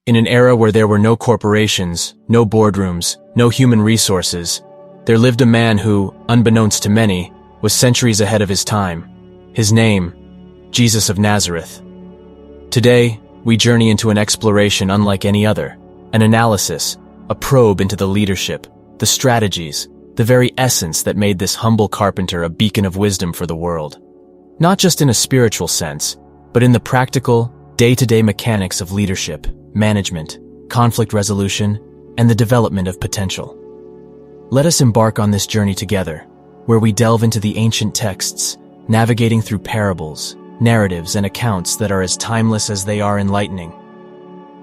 In an era where there were no corporations, no boardrooms, no human resources, there lived a man who, unbeknownst to many, was centuries ahead of his time. His name, Jesus of Nazareth. Today, we journey into an exploration unlike any other, an analysis, a probe into the leadership, the strategies, the very essence that made this humble carpenter a beacon of wisdom for the world. Not just in a spiritual sense, but in the practical, day-to-day mechanics of leadership, management, conflict resolution, and the development of potential. Let us embark on this journey together, where we delve into the ancient texts, navigating through parables, narratives, and accounts that are as timeless as they are enlightening.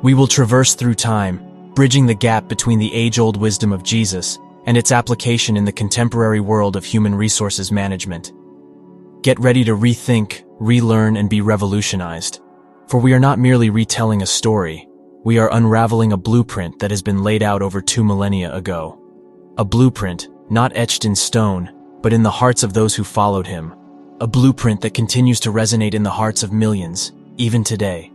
We will traverse through time, bridging the gap between the age-old wisdom of Jesus and its application in the contemporary world of human resources management. Get ready to rethink, relearn, and be revolutionized. For we are not merely retelling a story, we are unraveling a blueprint that has been laid out over 2 millennia ago. A blueprint, not etched in stone, but in the hearts of those who followed him. A blueprint that continues to resonate in the hearts of millions, even today.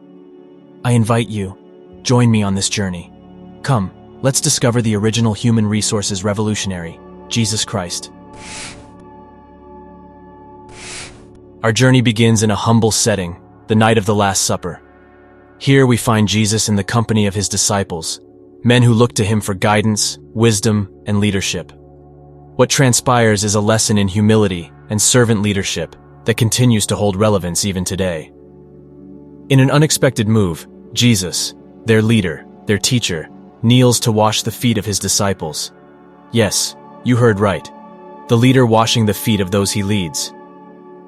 I invite you, join me on this journey. Come, let's discover the original human resources revolutionary, Jesus Christ. Our journey begins in a humble setting, the night of the Last Supper. Here we find Jesus in the company of his disciples, men who look to him for guidance, wisdom, and leadership. What transpires is a lesson in humility and servant leadership that continues to hold relevance even today. In an unexpected move, Jesus, their leader, their teacher, kneels to wash the feet of his disciples. Yes, you heard right. The leader washing the feet of those he leads.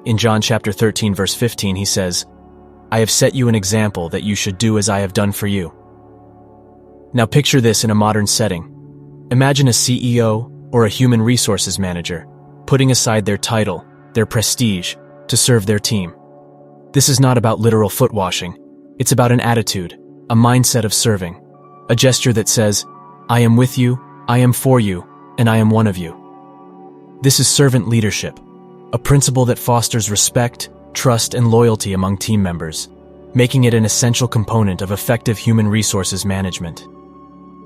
In John chapter 13 verse 15 he says, "I have set you an example that you should do as I have done for you." Now picture this in a modern setting. Imagine a CEO or a human resources manager putting aside their title, their prestige, to serve their team. This is not about literal foot washing. It's about an attitude, a mindset of serving, a gesture that says, "I am with you, I am for you, and I am one of you." This is servant leadership, a principle that fosters respect, trust, and loyalty among team members, making it an essential component of effective human resources management.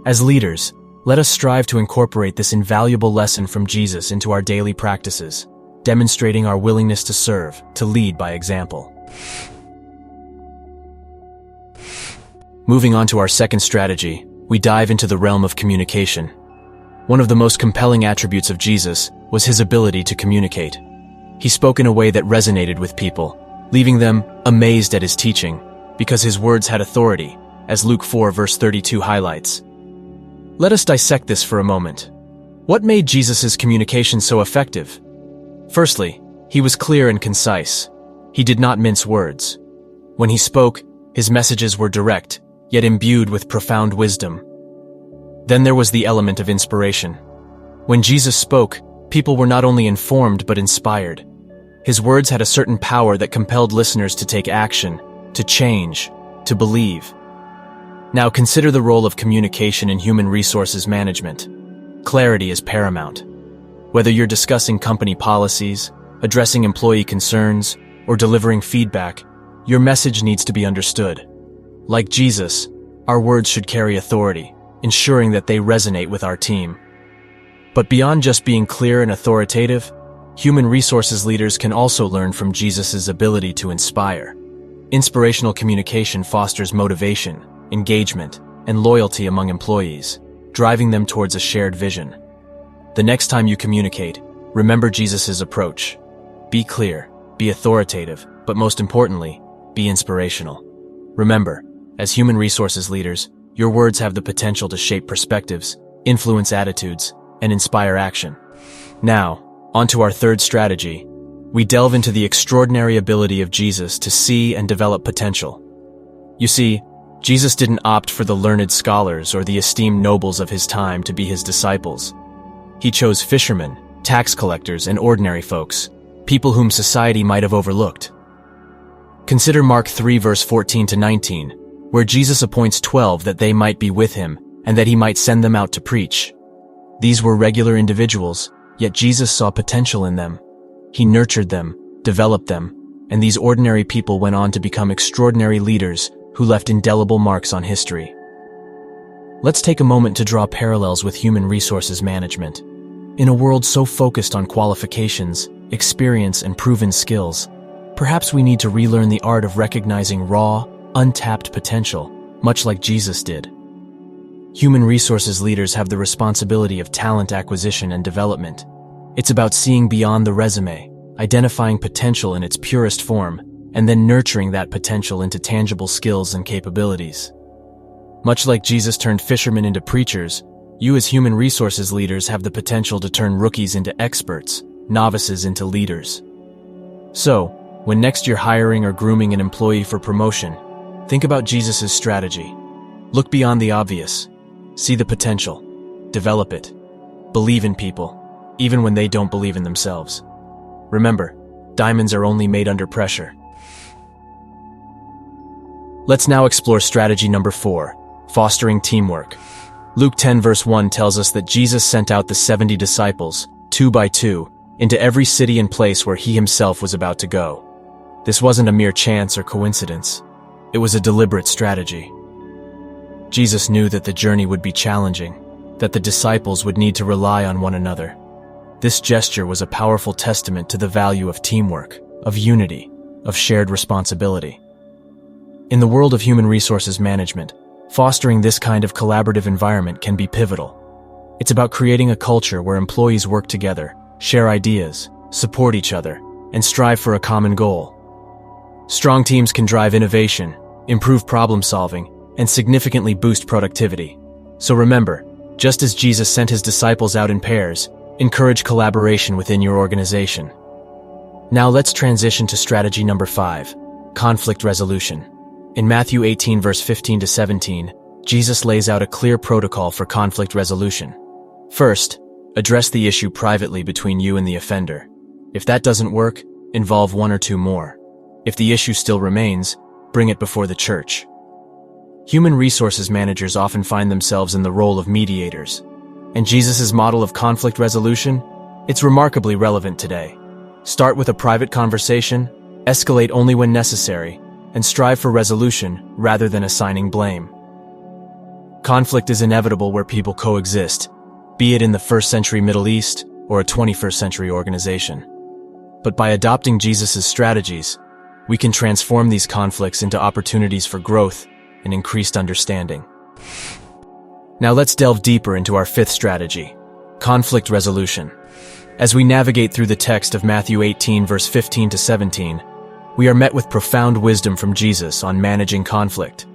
As leaders, let us strive to incorporate this invaluable lesson from Jesus into our daily practices, demonstrating our willingness to serve, to lead by example. Moving on to our second strategy, we dive into the realm of communication. One of the most compelling attributes of Jesus was his ability to communicate. He spoke in a way that resonated with people, leaving them amazed at his teaching, because his words had authority, as Luke 4 verse 32 highlights. Let us dissect this for a moment. What made Jesus' communication so effective? Firstly, he was clear and concise. He did not mince words. When he spoke, his messages were direct, yet imbued with profound wisdom. Then there was the element of inspiration. When Jesus spoke, people were not only informed but inspired. His words had a certain power that compelled listeners to take action, to change, to believe. Now consider the role of communication in human resources management. Clarity is paramount. Whether you're discussing company policies, addressing employee concerns, or delivering feedback, your message needs to be understood. Like Jesus, our words should carry authority, ensuring that they resonate with our team. But beyond just being clear and authoritative, human resources leaders can also learn from Jesus' ability to inspire. Inspirational communication fosters motivation, engagement, and loyalty among employees, driving them towards a shared vision. The next time you communicate, remember Jesus' approach. Be clear, be authoritative, but most importantly, be inspirational. Remember, as human resources leaders, your words have the potential to shape perspectives, influence attitudes, and inspire action. Now, onto our third strategy. We delve into the extraordinary ability of Jesus to see and develop potential. You see, Jesus didn't opt for the learned scholars or the esteemed nobles of his time to be his disciples. He chose fishermen, tax collectors, and ordinary folks, people whom society might have overlooked. Consider Mark 3 verse 14 to 19, where Jesus appoints 12 that they might be with him and that he might send them out to preach. These were regular individuals, yet Jesus saw potential in them. He nurtured them, developed them, and these ordinary people went on to become extraordinary leaders who left indelible marks on history. Let's take a moment to draw parallels with human resources management. In a world so focused on qualifications, experience, and proven skills, perhaps we need to relearn the art of recognizing raw, untapped potential, much like Jesus did. Human resources leaders have the responsibility of talent acquisition and development. It's about seeing beyond the resume, identifying potential in its purest form, and then nurturing that potential into tangible skills and capabilities. Much like Jesus turned fishermen into preachers, you as human resources leaders have the potential to turn rookies into experts, novices into leaders. So, when next you're hiring or grooming an employee for promotion, think about Jesus' strategy. Look beyond the obvious. See the potential. Develop it. Believe in people, even when they don't believe in themselves. Remember, diamonds are only made under pressure. Let's now explore strategy number 4, fostering teamwork. Luke 10 verse 1 tells us that Jesus sent out the 70 disciples, 2 by 2, into every city and place where he himself was about to go. This wasn't a mere chance or coincidence. It was a deliberate strategy. Jesus knew that the journey would be challenging, that the disciples would need to rely on one another. This gesture was a powerful testament to the value of teamwork, of unity, of shared responsibility. In the world of human resources management, fostering this kind of collaborative environment can be pivotal. It's about creating a culture where employees work together, share ideas, support each other, and strive for a common goal. Strong teams can drive innovation, improve problem-solving, and significantly boost productivity. So remember, just as Jesus sent his disciples out in pairs, encourage collaboration within your organization. Now let's transition to strategy number 5, conflict resolution. In Matthew 18 verse 15 to 17, Jesus lays out a clear protocol for conflict resolution. First, address the issue privately between you and the offender. If that doesn't work, involve one or two more. If the issue still remains, bring it before the church. Human resources managers often find themselves in the role of mediators. And Jesus' model of conflict resolution? It's remarkably relevant today. Start with a private conversation, escalate only when necessary, and strive for resolution rather than assigning blame. Conflict is inevitable where people coexist, be it in the 1st century Middle East or a 21st century organization. But by adopting Jesus' strategies, we can transform these conflicts into opportunities for growth and increased understanding. Now let's delve deeper into our 5th strategy, conflict resolution. As we navigate through the text of Matthew 18 verse 15 to 17, we are met with profound wisdom from Jesus on managing conflict.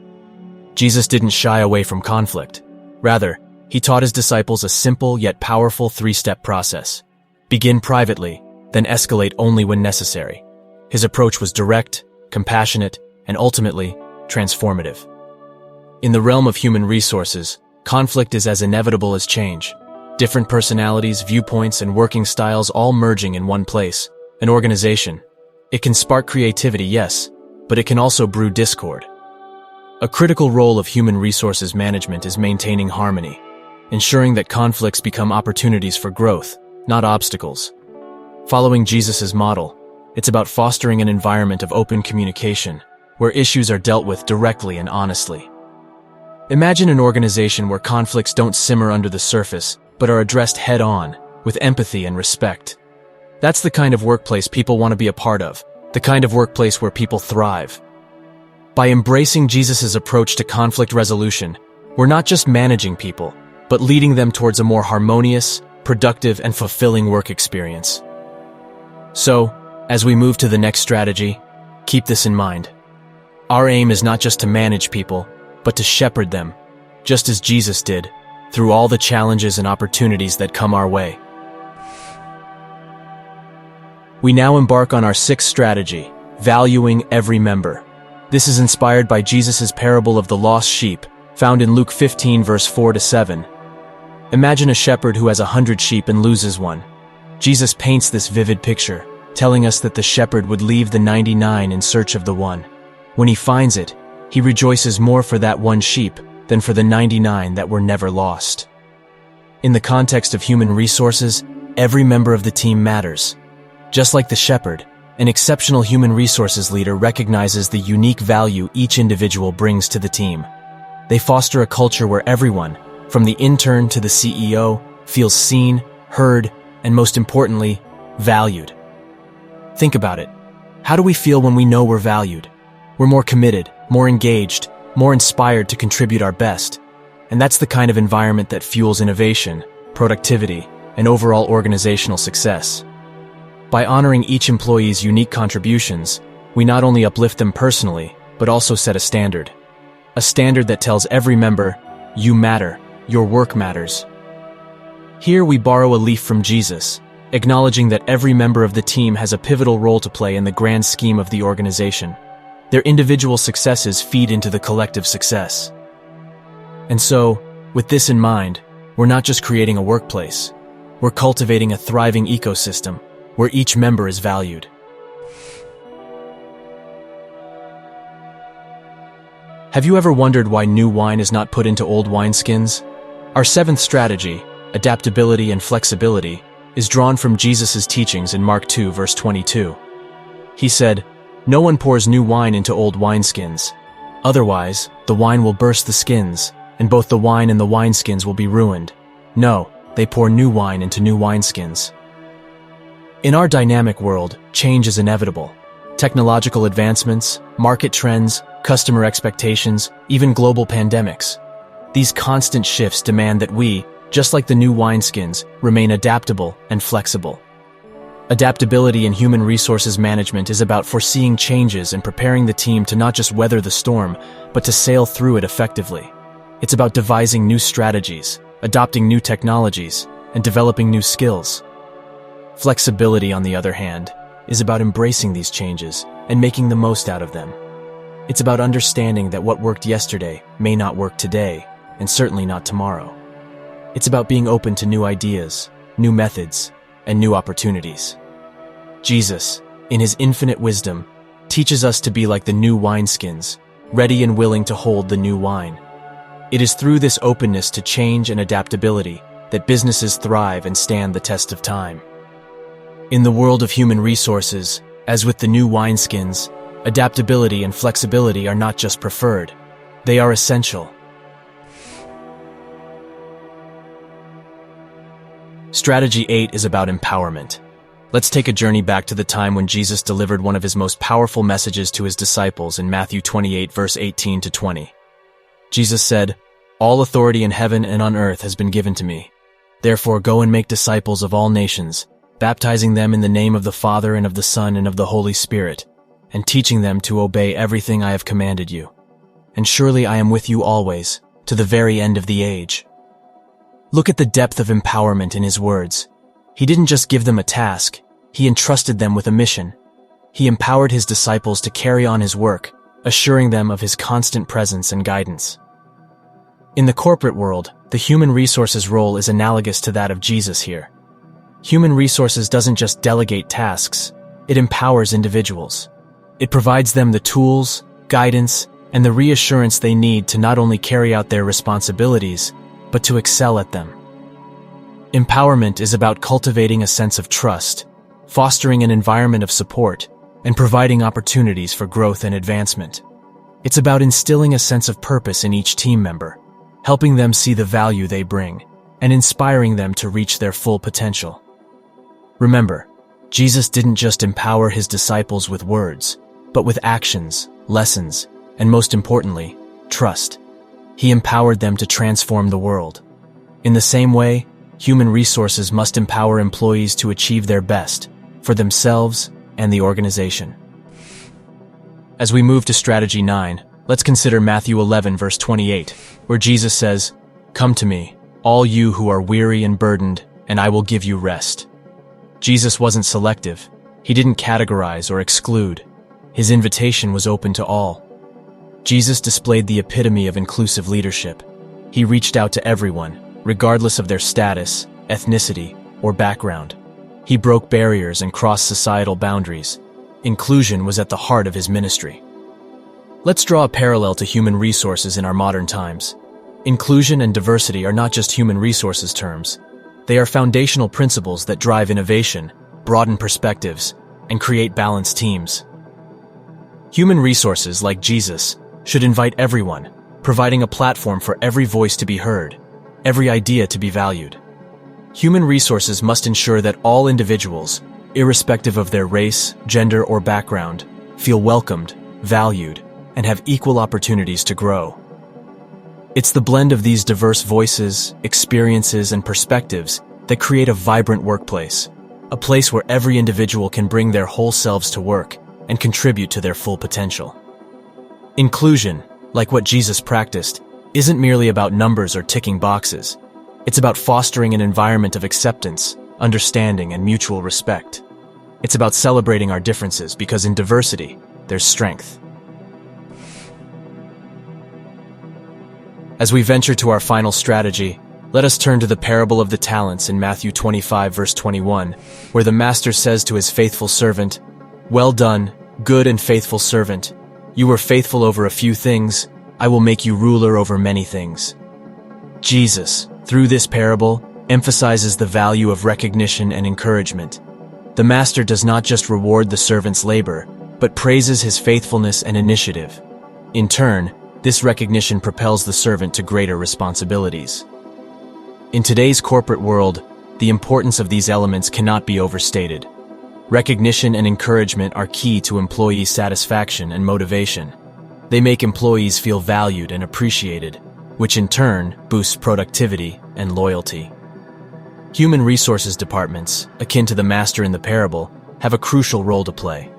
Jesus didn't shy away from conflict. Rather, he taught his disciples a simple yet powerful 3-step process. Begin privately, then escalate only when necessary. His approach was direct, compassionate, and ultimately, transformative. In the realm of human resources, conflict is as inevitable as change. Different personalities, viewpoints, and working styles all merging in one place, an organization. It can spark creativity, yes, but it can also brew discord. A critical role of human resources management is maintaining harmony, ensuring that conflicts become opportunities for growth, not obstacles. Following Jesus' model, it's about fostering an environment of open communication, where issues are dealt with directly and honestly. Imagine an organization where conflicts don't simmer under the surface, but are addressed head-on, with empathy and respect. That's the kind of workplace people want to be a part of, the kind of workplace where people thrive. By embracing Jesus' approach to conflict resolution, we're not just managing people, but leading them towards a more harmonious, productive, and fulfilling work experience. So, as we move to the next strategy, keep this in mind. Our aim is not just to manage people, but to shepherd them, just as Jesus did, through all the challenges and opportunities that come our way. We now embark on our 6th strategy, valuing every member. This is inspired by Jesus' parable of the lost sheep, found in Luke 15 verse 4 to 7. Imagine a shepherd who has 100 sheep and loses one. Jesus paints this vivid picture, telling us that the shepherd would leave the 99 in search of the one. When he finds it, he rejoices more for that one sheep than for the 99 that were never lost. In the context of human resources, every member of the team matters. Just like the shepherd, an exceptional human resources leader recognizes the unique value each individual brings to the team. They foster a culture where everyone, from the intern to the CEO, feels seen, heard, and most importantly, valued. Think about it. How do we feel when we know we're valued? We're more committed, more engaged, more inspired to contribute our best. And that's the kind of environment that fuels innovation, productivity, and overall organizational success. By honoring each employee's unique contributions, we not only uplift them personally, but also set a standard. A standard that tells every member, you matter, your work matters. Here we borrow a leaf from Jesus, acknowledging that every member of the team has a pivotal role to play in the grand scheme of the organization. Their individual successes feed into the collective success. And so, with this in mind, we're not just creating a workplace. We're cultivating a thriving ecosystem where each member is valued. Have you ever wondered why new wine is not put into old wineskins? Our seventh strategy, adaptability and flexibility, is drawn from Jesus' teachings in Mark 2, verse 22. He said, "No one pours new wine into old wineskins. Otherwise, the wine will burst the skins, and both the wine and the wineskins will be ruined. No, they pour new wine into new wineskins." In our dynamic world, change is inevitable. Technological advancements, market trends, customer expectations, even global pandemics. These constant shifts demand that we, just like the new wineskins, remain adaptable and flexible. Adaptability in human resources management is about foreseeing changes and preparing the team to not just weather the storm, but to sail through it effectively. It's about devising new strategies, adopting new technologies, and developing new skills. Flexibility, on the other hand, is about embracing these changes and making the most out of them. It's about understanding that what worked yesterday may not work today, and certainly not tomorrow. It's about being open to new ideas, new methods, and new opportunities. Jesus, in his infinite wisdom, teaches us to be like the new wineskins, ready and willing to hold the new wine. It is through this openness to change and adaptability that businesses thrive and stand the test of time. In the world of human resources, as with the new wineskins, adaptability and flexibility are not just preferred, they are essential. Strategy 8 is about empowerment. Let's take a journey back to the time when Jesus delivered one of his most powerful messages to his disciples in Matthew 28, verse 18 to 20. Jesus said, "All authority in heaven and on earth has been given to me. Therefore go and make disciples of all nations, baptizing them in the name of the Father and of the Son and of the Holy Spirit, and teaching them to obey everything I have commanded you. And surely I am with you always, to the very end of the age." Look at the depth of empowerment in his words. He didn't just give them a task, he entrusted them with a mission. He empowered his disciples to carry on his work, assuring them of his constant presence and guidance. In the corporate world, the human resources role is analogous to that of Jesus here. Human resources doesn't just delegate tasks, it empowers individuals. It provides them the tools, guidance, and the reassurance they need to not only carry out their responsibilities, but to excel at them. Empowerment is about cultivating a sense of trust, fostering an environment of support, and providing opportunities for growth and advancement. It's about instilling a sense of purpose in each team member, helping them see the value they bring, and inspiring them to reach their full potential. Remember, Jesus didn't just empower his disciples with words, but with actions, lessons, and most importantly, trust. He empowered them to transform the world. In the same way, human resources must empower employees to achieve their best, for themselves and the organization. As we move to strategy 9, let's consider Matthew 11, verse 28, where Jesus says, "Come to me, all you who are weary and burdened, and I will give you rest." Jesus wasn't selective. He didn't categorize or exclude. His invitation was open to all. Jesus displayed the epitome of inclusive leadership. He reached out to everyone, regardless of their status, ethnicity, or background. He broke barriers and crossed societal boundaries. Inclusion was at the heart of his ministry. Let's draw a parallel to human resources in our modern times. Inclusion and diversity are not just human resources terms. They are foundational principles that drive innovation, broaden perspectives, and create balanced teams. Human resources, like Jesus, should invite everyone, providing a platform for every voice to be heard, every idea to be valued. Human resources must ensure that all individuals, irrespective of their race, gender, or background, feel welcomed, valued, and have equal opportunities to grow. It's the blend of these diverse voices, experiences, and perspectives that create a vibrant workplace, a place where every individual can bring their whole selves to work and contribute to their full potential. Inclusion, like what Jesus practiced, isn't merely about numbers or ticking boxes. It's about fostering an environment of acceptance, understanding, and mutual respect. It's about celebrating our differences because in diversity, there's strength. As we venture to our final strategy, let us turn to the parable of the talents in Matthew 25, verse 21, where the master says to his faithful servant, "Well done, good and faithful servant. You were faithful over a few things. I will make you ruler over many things." Jesus, through this parable, emphasizes the value of recognition and encouragement. The master does not just reward the servant's labor, but praises his faithfulness and initiative. In turn, this recognition propels the servant to greater responsibilities. In today's corporate world, the importance of these elements cannot be overstated. Recognition and encouragement are key to employee satisfaction and motivation. They make employees feel valued and appreciated, which in turn boosts productivity and loyalty. Human resources departments, akin to the master in the parable, have a crucial role to play.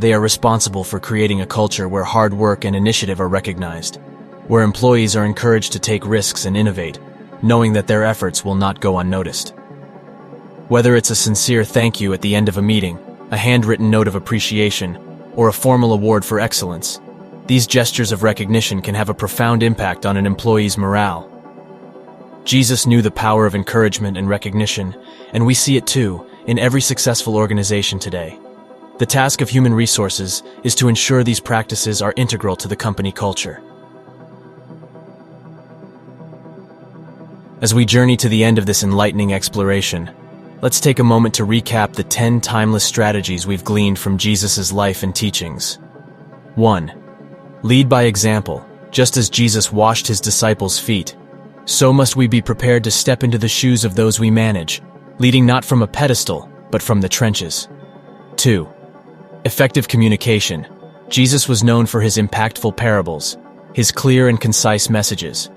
They are responsible for creating a culture where hard work and initiative are recognized, where employees are encouraged to take risks and innovate, knowing that their efforts will not go unnoticed. Whether it's a sincere thank you at the end of a meeting, a handwritten note of appreciation, or a formal award for excellence, these gestures of recognition can have a profound impact on an employee's morale. Jesus knew the power of encouragement and recognition, and we see it too in every successful organization today. The task of human resources is to ensure these practices are integral to the company culture. As we journey to the end of this enlightening exploration, let's take a moment to recap the 10 timeless strategies we've gleaned from Jesus' life and teachings. 1. Lead by example. Just as Jesus washed his disciples' feet, so must we be prepared to step into the shoes of those we manage, leading not from a pedestal, but from the trenches. 2. Effective communication. Jesus was known for his impactful parables, his clear and concise messages.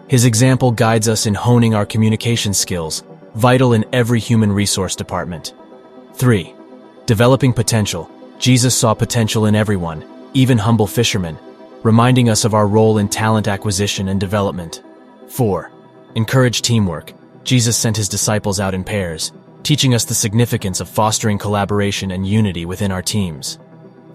His example guides us in honing our communication skills, vital in every human resource department. 3. Developing potential. Jesus saw potential in everyone, even humble fishermen, reminding us of our role in talent acquisition and development. 4. Encourage teamwork. Jesus sent his disciples out in pairs, teaching us the significance of fostering collaboration and unity within our teams.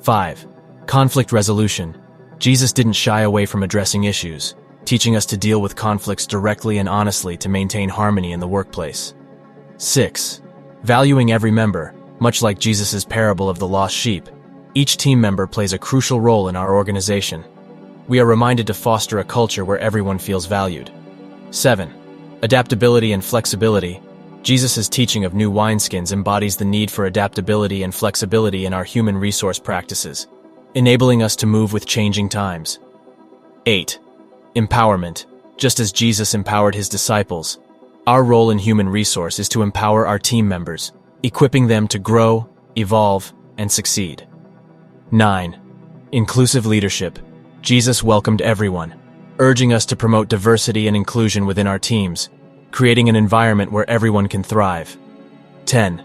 5. Conflict resolution. Jesus didn't shy away from addressing issues, teaching us to deal with conflicts directly and honestly to maintain harmony in the workplace. 6. Valuing every member. Much like Jesus' parable of the lost sheep, each team member plays a crucial role in our organization. We are reminded to foster a culture where everyone feels valued. 7. Adaptability and flexibility. Jesus' teaching of new wineskins embodies the need for adaptability and flexibility in our human resource practices, enabling us to move with changing times. 8. Empowerment. Just as Jesus empowered his disciples, our role in human resource is to empower our team members, equipping them to grow, evolve, and succeed. 9. Inclusive leadership. Jesus welcomed everyone, urging us to promote diversity and inclusion within our teams, creating an environment where everyone can thrive. 10.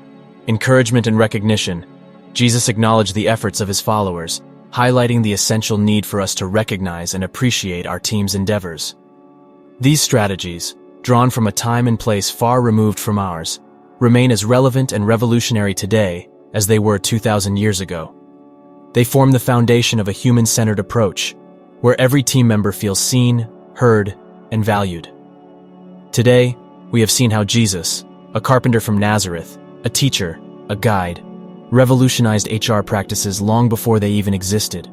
Encouragement and recognition. Jesus acknowledged the efforts of his followers, highlighting the essential need for us to recognize and appreciate our team's endeavors. These strategies, drawn from a time and place far removed from ours, remain as relevant and revolutionary today as they were 2,000 years ago. They form the foundation of a human-centered approach, where every team member feels seen, heard, and valued. Today, we have seen how Jesus, a carpenter from Nazareth, a teacher, a guide, revolutionized HR practices long before they even existed.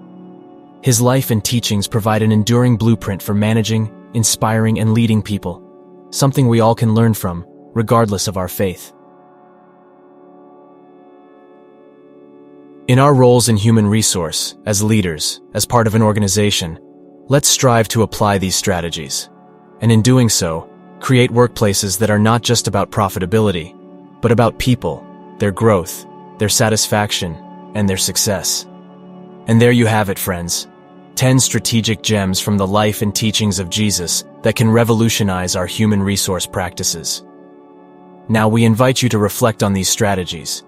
His life and teachings provide an enduring blueprint for managing, inspiring, and leading people, something we all can learn from, regardless of our faith. In our roles in human resource, as leaders, as part of an organization, Let's strive to apply these strategies. And in doing so, create workplaces that are not just about profitability, but about people, their growth, their satisfaction, and their success. And there you have it, friends. 10 strategic gems from the life and teachings of Jesus that can revolutionize our human resource practices. Now we invite you to reflect on these strategies.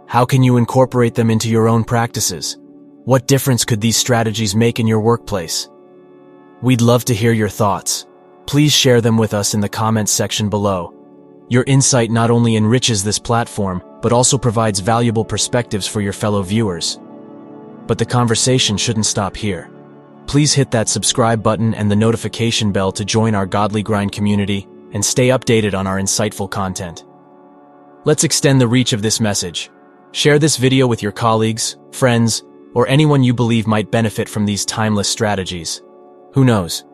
How can you incorporate them into your own practices? What difference could these strategies make in your workplace? We'd love to hear your thoughts. Please share them with us in the comments section below. Your insight not only enriches this platform, but also provides valuable perspectives for your fellow viewers. But the conversation shouldn't stop here. Please hit that subscribe button and the notification bell to join our GodlyGrind community and stay updated on our insightful content. Let's extend the reach of this message. Share this video with your colleagues, friends, or anyone you believe might benefit from these timeless strategies. Who knows?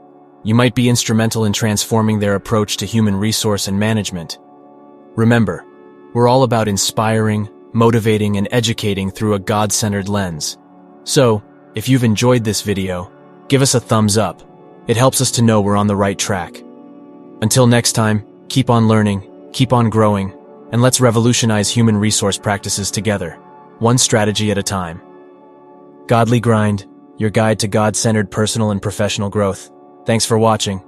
You might be instrumental in transforming their approach to human resource and management. Remember, we're all about inspiring, motivating, and educating through a God-centered lens. So, if you've enjoyed this video, give us a thumbs up. It helps us to know we're on the right track. Until next time, keep on learning, keep on growing, and let's revolutionize human resource practices together, one strategy at a time. GodlyGrind, your guide to God-centered personal and professional growth. Thanks for watching.